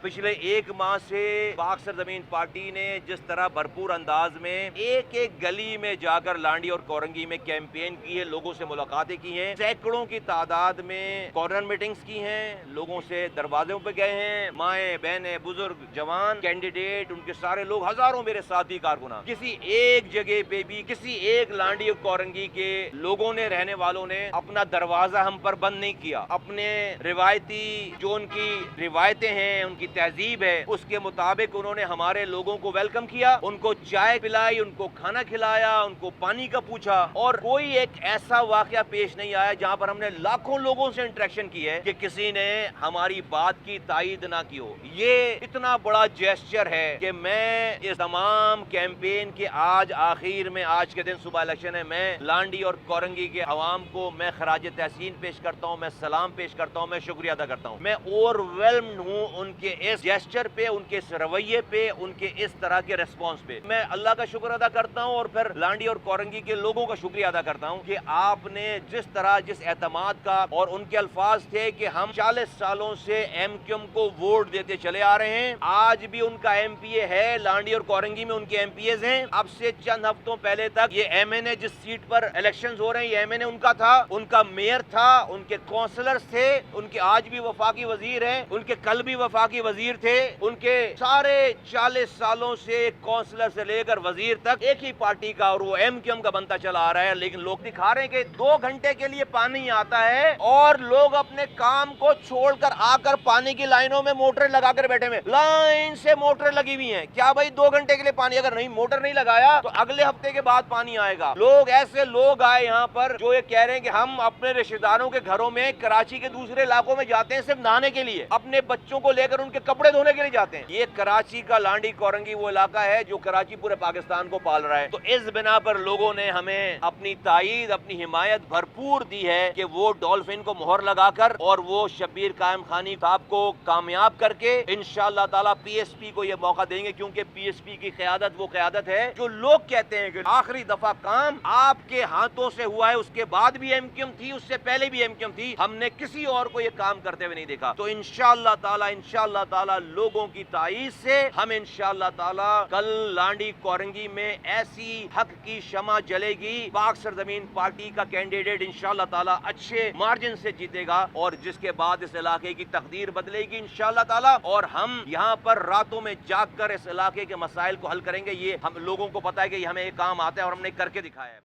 पिछले एक माह से पाक सरजमीन पार्टी ने जिस तरह भरपूर अंदाज में एक एक गली में जाकर लांडी और कोरंगी में कैंपेन की है, लोगों से मुलाकातें की हैं, सैकड़ों की तादाद में कॉर्नर मीटिंग्स की हैं, लोगों से दरवाजों पे गए हैं, माएँ बहनें बुजुर्ग जवान कैंडिडेट उनके सारे लोग हजारों मेरे साथी कारकुनान, किसी एक जगह पे भी किसी एक लांडी और कोरंगी के लोगों ने रहने वालों ने अपना दरवाजा हम पर बंद नहीं किया। अपने रिवायती जो उनकी रिवायतें हैं, उनकी तहजीब है, उसके मुताबिक उन्होंने हमारे लोगों को वेलकम किया, उनको चाय पिलाई, उनको खाना खिलाया, उनको पानी का पूछा और कोई एक ऐसा वाकया पेश नहीं आया जहां पर हमने लाखों लोगों से इंटरेक्शन की है कि किसी ने हमारी बात की तायीद ना की हो। ये इतना बड़ा जेस्चर है कि मैं इस तमाम कैंपेन के आज आखिर में, आज के दिन सुबह इलेक्शन है, मैं लांडी और कोरंगी के अवाम को मैं खराज तहसीन पेश करता हूँ, मैं सलाम पेश करता हूँ, मैं शुक्रिया अदा करता हूँ। मैं ओवरवेल्म्ड हूँ उनके इस जेस्चर पे, उनके इस रवैये पे, उनके इस तरह के रेस्पॉन्स पे। मैं अल्लाह का शुक्र अदा करता हूँ और फिर लांडी और कोरंगी के लोगों का शुक्रिया अदा करता हूँ कि आपने जिस तरह, जिस एतमाद का, और उनके अल्फाज थे कि हम 40 सालों से एमक्यूएम को वोट देते चले आ रहे हैं, आज भी उनका एमपीए है, लांडी और कोरंगी में उनके एमपीएज हैं। अब से चंद हफ्तों पहले तक ये एमएनए जिस सीट पर इलेक्शंस हो रहे हैं, ये एमएनए उनका था, उनका मेयर था, उनके काउंसलर्स थे, उनके आज भी वफाकी वजीर हैं, उनके कल भी वफाकी वजीर थे, उनके सारे 40 सालों से काउंसलर से लेकर वजीर तक एक ही पार्टी का और वो एमक्यूएम का बनता चला आ रहा है। लेकिन लोग दिखा रहे हैं कि 2 घंटे के लिए पानी आता है और लोग अपने काम को छोड़कर आकर पानी की लाइनों में मोटरें लगाकर बैठे हुए, लाइन से मोटरें लगी हुई हैं। क्या भाई 2 घंटे के लिए पानी, अगर नहीं मोटर नहीं लगाया तो अगले हफ्ते के बाद पानी आएगा। लोग ऐसे लोग आए यहाँ पर जो ये कह रहे हैं कि हम अपने रिश्तेदारों के घरों में कराची के दूसरे इलाकों में जाते हैं सिर्फ नहाने के लिए, अपने बच्चों को लेकर उनके कपड़े धोने के लिए जाते हैं। ये कराची का लांडी कोरंगी वो इलाका है जो कराची पूरे पाकिस्तान को पाल रहा है। तो इस बिना पर लोगों ने हमें अपनी ताईद, अपनी हिमायत भरपूर दी है कि वो डॉल्फिन को मोहर लगाकर और वो शब्बीर कायम खानी साहब को कामयाब करके इंशाअल्लाह ताला पीएसपी को ये मौका देंगे, क्योंकि पीएसपी की क़यादत वो क़यादत है जो लोग कहते हैं कि आखिरी दफा काम आपके हाथों से हुआ है। उसके बाद भी एमक्यूएम थी, उससे पहले भी एमक्यूएम थी, हमने किसी और को ये काम करते हुए नहीं देखा। तो इंशाअल्लाह ताला लोगों की ताईद से हम इंशाअल्लाह ताला कल लांडी कोरंगी में ऐसी हक की शमा जलेगी, पाक सरजमीन पार्टी का कैंडिडेट इंशाअल्लाह ताला अच्छे मार्जिन से जीतेगा और जिसके बाद इस इलाके की तकदीर बदलेगी इंशाअल्लाह ताला। और हम यहाँ पर रातों में जाग कर इस इलाके के मसाइल को हल करेंगे। ये हम लोगों को पता है कि हमें ये काम आता है और हमने करके दिखाया है।